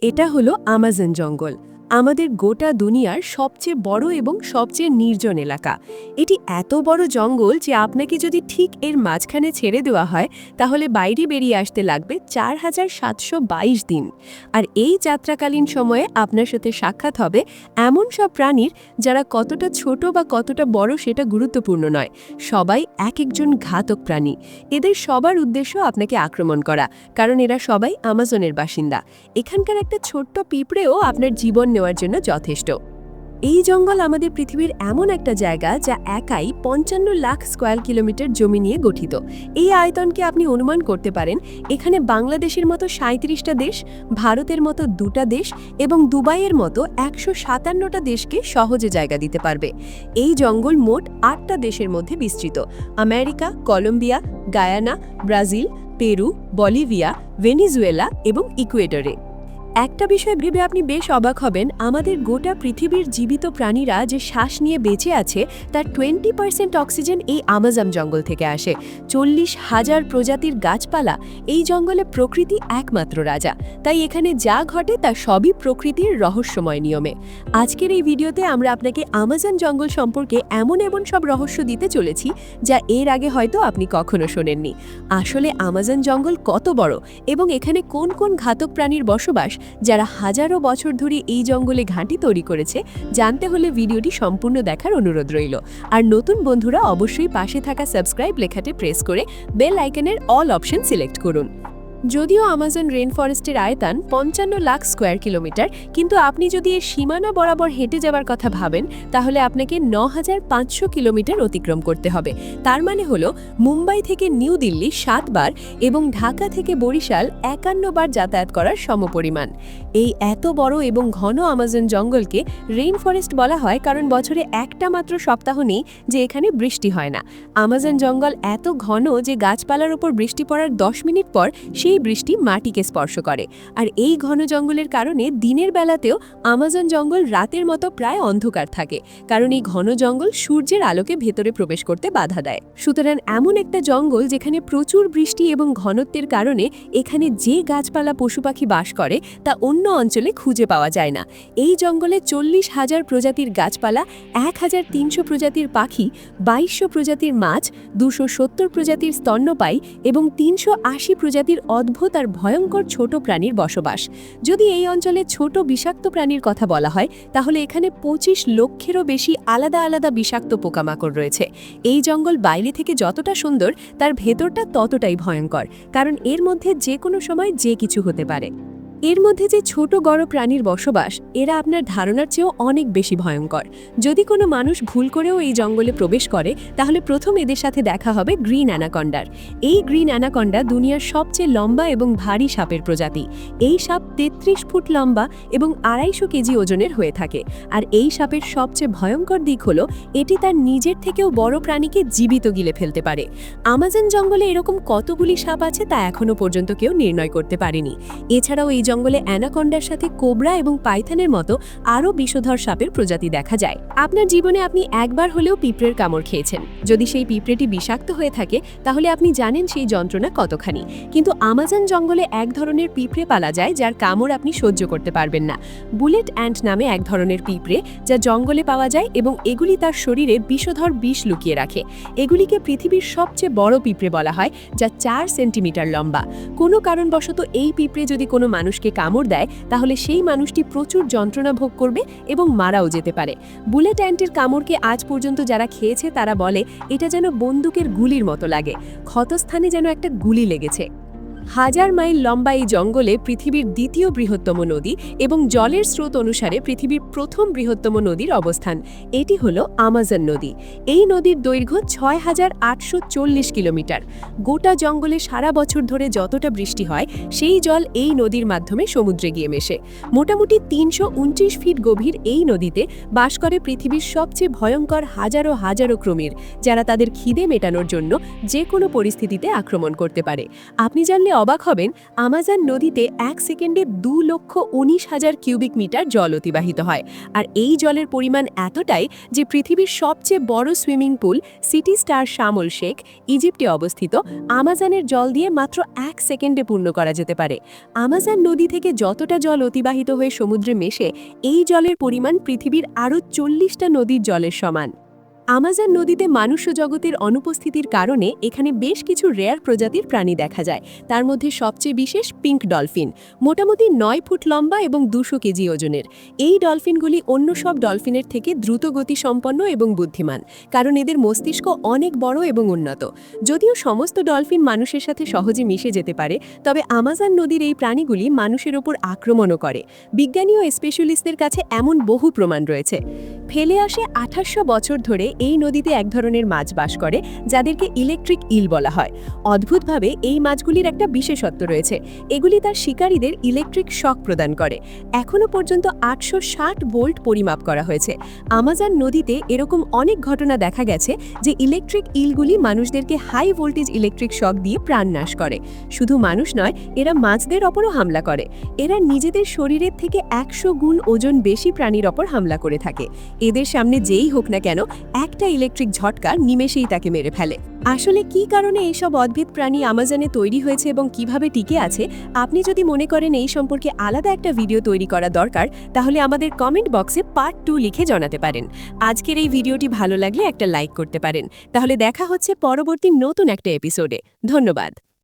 এটা হলো আমাজন জঙ্গল। আমাদের গোটা দুনিয়ার সবচেয়ে বড় এবং সবচেয়ে নির্জন এলাকা। এটি এত বড় জঙ্গল যে আপনাকে যদি ঠিক এর মাঝখানে ছেড়ে দেওয়া হয় তাহলে বাইরে বেরিয়ে আসতে লাগবে ৪,৭২২ দিন। আর এই যাত্রাকালীন সময়ে আপনার সাথে সাক্ষাৎ হবে এমন সব প্রাণীর যারা কতটা ছোট বা কতটা বড় সেটা গুরুত্বপূর্ণ নয়, সবাই এক একজন ঘাতক প্রাণী। এদের সবার উদ্দেশ্য আপনাকে আক্রমণ করা, কারণ এরা সবাই আমাজনের বাসিন্দা। এখানকার একটা ছোট্ট পিঁপড়েও আপনার জীবন নেওয়ার জন্য যথেষ্ট। এই জঙ্গল আমাদের পৃথিবীর এমন একটা জায়গা যা একাই ৫৫ লাখ স্কয়ার কিলোমিটার জমি নিয়ে গঠিত। এই আয়তনকে আপনি অনুমান করতে পারেন এখানে বাংলাদেশের মতো ৩৭টা দেশ, ভারতের মতো ২টা দেশ এবং দুবাইয়ের মতো ১৫৭টা দেশকে সহজে জায়গা দিতে পারবে। এই জঙ্গল মোট ৮টা দেশের মধ্যে বিস্তৃত: America, Colombia, Guyana, Brazil, Peru, Bolivia, Venezuela এবং ইকুয়েডরে। একটা বিষয় ভেবে আপনি বেশ অবাক হবেন, আমাদের গোটা পৃথিবীর জীবিত প্রাণীরা যে শ্বাস নিয়ে বেঁচে আছে তার 20% অক্সিজেন এই আমাজন জঙ্গল থেকে আসে। ৪০,০০০ প্রজাতির গাছপালা। এই জঙ্গলে প্রকৃতি একমাত্র রাজা, তাই এখানে যা ঘটে তা সবই প্রকৃতির রহস্যময় নিয়মে। আজকের এই ভিডিওতে আমরা আপনাকে আমাজন জঙ্গল সম্পর্কে এমন সব রহস্য দিতে চলেছি যা এর আগে হয়তো আপনি কখনো শোনেননি। আসলে আমাজন জঙ্গল কত বড় এবং এখানে কোন কোন ঘাতক প্রাণীর বসবাস, যারা হাজারো বছর ধরে এই জঙ্গলে ঘাঁটি তৈরি করেছে, জানতে হলে ভিডিওটি সম্পূর্ণ দেখার অনুরোধ রইল। আর নতুন বন্ধুরা অবশ্যই পাশে থাকা সাবস্ক্রাইব লেখাটি প্রেস করে বেল আইকনের অল অপশন সিলেক্ট করুন। যদিও আমাজন রেন ফরেস্টের আয়তন ৫৫ লাখ স্কয়ার কিলোমিটার, কিন্তু আপনি যদি এর সীমানা বরাবর হেঁটে যাওয়ার কথা ভাবেন তাহলে আপনাকে ৯,৫০০ কিলোমিটার অতিক্রম করতে হবে। তার মানে হলো মুম্বাই থেকে নিউ দিল্লি ৭ বার এবং ঢাকা থেকে বরিশাল ৫১ বার যাতায়াত করার সমপরিমাণ। এই এত বড় এবং ঘন আমাজন জঙ্গলকে রেইন ফরেস্ট বলা হয় কারণ বছরে একটা মাত্র সপ্তাহ নেই যে এখানে বৃষ্টি হয় না। আমাজন জঙ্গল এত ঘন যে গাছপালার উপর বৃষ্টি পড়ার ১০ মিনিট পর সেই বৃষ্টি মাটিকে স্পর্শ করে। আর এই ঘন জঙ্গলের কারণে দিনের বেলাতেও আমাজন জঙ্গল রাতের মতো প্রায় অন্ধকার থাকে, কারণ এই ঘন জঙ্গল সূর্যের আলোকে ভেতরে প্রবেশ করতে বাধা দেয়। সুতরাং এমন একটা জঙ্গল যেখানে প্রচুর বৃষ্টি এবং ঘনত্বের কারণে এখানে যে গাছপালা পশু পাখি বাস করে তা অন্য অঞ্চলে খুঁজে পাওয়া যায় না। এই জঙ্গলে ৪০,০০০ প্রজাতির গাছপালা, ১,৩০০ প্রজাতির পাখি, ২২০০ প্রজাতির মাছ, ২৭০ প্রজাতির স্তন্যপায়ী এবং ৩৮০ প্রজাতির অদ্ভুত আর ভয়ঙ্কর ছোট প্রাণীর বসবাস। যদি এই অঞ্চলে ছোট বিষাক্ত প্রাণীর কথা বলা হয় তাহলে এখানে ২৫ লক্ষেরও বেশি আলাদা আলাদা বিষাক্ত পোকামাকড় রয়েছে। এই জঙ্গল বাইরে থেকে যতটা সুন্দর তার ভেতরটা ততটাই ভয়ঙ্কর, কারণ এর মধ্যে যে কোনো সময় যে কিছু হতে পারে। এর মধ্যে যে ছোট বড় প্রাণীর বসবাস, এরা আপনার ধারণার চেয়েও অনেক বেশি ভয়ঙ্কর। যদি কোনো মানুষ ভুল করেও এই জঙ্গলে প্রবেশ করে তাহলে প্রথম এদের সাথে দেখা হবে গ্রিন অ্যানাকন্ডার। এই গ্রিন অ্যানাকন্ডা দুনিয়ার সবচেয়ে লম্বা এবং ভারী সাপের প্রজাতি। এই সাপ ৩৩ ফুট লম্বা এবং ২৫০ কেজি ওজনের হয়ে থাকে। আর এই সাপের সবচেয়ে ভয়ঙ্কর দিক হলো এটি তার নিজের থেকেও বড় প্রাণীকে জীবিত গিলে ফেলতে পারে। আমাজন জঙ্গলে এরকম কতগুলি সাপ আছে তা এখনো পর্যন্ত কেউ নির্ণয় করতে পারেনি। এছাড়াও এই জঙ্গলে অ্যানাকন্ডার সাথে কোবরা এবং পাইথনের মতো আরও বিষধর সাপের প্রজাতি দেখা যায়। আপনার জীবনে আপনি একবার হলেও পিঁপড়ের কামড় খেয়েছেন। যদি সেই পিঁপড়েটি বিষাক্ত হয়ে থাকে তাহলে আপনি জানেন সেই যন্ত্রণা কতখানি। কিন্তু আমাজন জঙ্গলে এক ধরনের পিঁপড়ে পালা যায় যার কামড় আপনি সহ্য করতে পারবেন না। বুলেট অ্যান্ট নামে এক ধরনের পিঁপড়ে যা জঙ্গলে পাওয়া যায় এবং এগুলি তার শরীরে বিষধর বিষ লুকিয়ে রাখে। এগুলিকে পৃথিবীর সবচেয়ে বড় পিঁপড়ে বলা হয়, যা ৪ সেন্টিমিটার লম্বা। কোনো কারণবশত এই পিঁপড়ে যদি কোনো মানুষকে কামড় দেয় তাহলে সেই মানুষটি প্রচুর যন্ত্রণা ভোগ করবে এবং মারাও যেতে পারে। বুলেট অ্যান্টের কামড়কে আজ পর্যন্ত যারা খেয়েছে তারা বলে এটা যেন বন্দুকের গুলির মতো লাগে, ক্ষতস্থানে যেন একটা গুলি লেগেছে। ১,০০০ মাইল লম্বা এই জঙ্গলে পৃথিবীর দ্বিতীয় বৃহত্তম নদী এবং জলের স্রোত অনুসারে পৃথিবীর প্রথম বৃহত্তম নদীর অবস্থান। এটি হলো আমাজন নদী। এই নদীর দৈর্ঘ্য ৬,৮৪০ কিলোমিটার। গোটা জঙ্গলে সারা বছর ধরে যতটা বৃষ্টি হয় সেই জল এই নদীর মাধ্যমে সমুদ্রে গিয়ে মেশে। মোটামুটি ৩২৯ ফিট গভীর এই নদীতে বাস করে পৃথিবীর সবচেয়ে ভয়ঙ্কর হাজারো হাজারো কুমির, যারা তাদের খিদে মেটানোর জন্য যে কোনো পরিস্থিতিতে আক্রমণ করতে পারে। আপনি জানলে অবাক হবেন, আমাজন নদীতে 1 সেকেন্ডে 2,19,000 কিউবিক মিটার জল অতিবাহিত হয়। আর এই জলের পরিমাণ এতটাই যে পৃথিবীর সবচেয়ে বড় swimming pool city star Sharm El Sheikh ইজিপ্টে অবস্থিত আমাজনের জল দিয়ে মাত্র 1 সেকেন্ডে পূর্ণ করা যেতে পারে। আমাজন নদী থেকে যতটা জল অতিবাহিত হয়ে সমুদ্রে মেশে, এই জলের পরিমাণ পৃথিবীর আরও 40টা নদীর জলের সমান। আমাজন নদীতে মানুষ্য জগতের অনুপস্থিতির কারণে এখানে বেশ কিছু রেয়ার প্রজাতির প্রাণী দেখা যায়। তার মধ্যে সবচেয়ে বিশেষ পিঙ্ক ডলফিন, মোটামুটি 9 ফুট লম্বা এবং 200 কেজি ওজনের। এই ডলফিনগুলি অন্য সব ডলফিনের থেকে দ্রুত গতিসম্পন্ন এবং বুদ্ধিমান, কারণ এদের মস্তিষ্ক অনেক বড় এবং উন্নত। যদিও সমস্ত ডলফিন মানুষের সাথে সহজে মিশে যেতে পারে, তবে আমাজন নদীর এই প্রাণীগুলি মানুষের ওপর আক্রমণও করে। বিজ্ঞানী ও স্পেশালিস্টদের কাছে এমন বহু প্রমাণ রয়েছে। ফেলে আসে 2800 বছর ধরে এই নদীতে এক ধরনের মাছ বাস করে, যাদেরকে ইলেকট্রিক ইল বলা হয়। অদ্ভুতভাবে এই মাছগুলির একটা বিশেষত্ব রয়েছে, এগুলি তার শিকারীদের ইলেকট্রিক শক প্রদান করে। এখনও পর্যন্ত 860 ভোল্ট পরিমাপ করা হয়েছে। আমাজন নদীতে এরকম অনেক ঘটনা দেখা গেছে যে ইলেকট্রিক ইলগুলি মানুষদেরকে হাই ভোল্টেজ ইলেকট্রিক শক দিয়ে প্রাণনাশ করে। শুধু মানুষ নয়, এরা মাছদের ওপরও হামলা করে। এরা নিজেদের শরীরের থেকে 100 গুণ ওজন বেশি প্রাণীর ওপর হামলা করে থাকে। এদের সামনে যেই হোক না কেন, একটা ইলেকট্রিক ঝটকা নিমেষেই তাকে মেরে ফেলে। আসলে কী কারণে এইসব অদ্ভুত প্রাণী আমাজনে তৈরি হয়েছে এবং কিভাবে টিকে আছে, আপনি যদি মনে করেন এই সম্পর্কে আলাদা একটা ভিডিও তৈরি করা দরকার, তাহলে আমাদের কমেন্ট বক্সে পার্ট 2 লিখে জানাতে পারেন। আজকের এই ভিডিওটি ভালো লাগলে একটা লাইক করতে পারেন। তাহলে দেখা হচ্ছে পরবর্তী নতুন একটা এপিসোডে। ধন্যবাদ।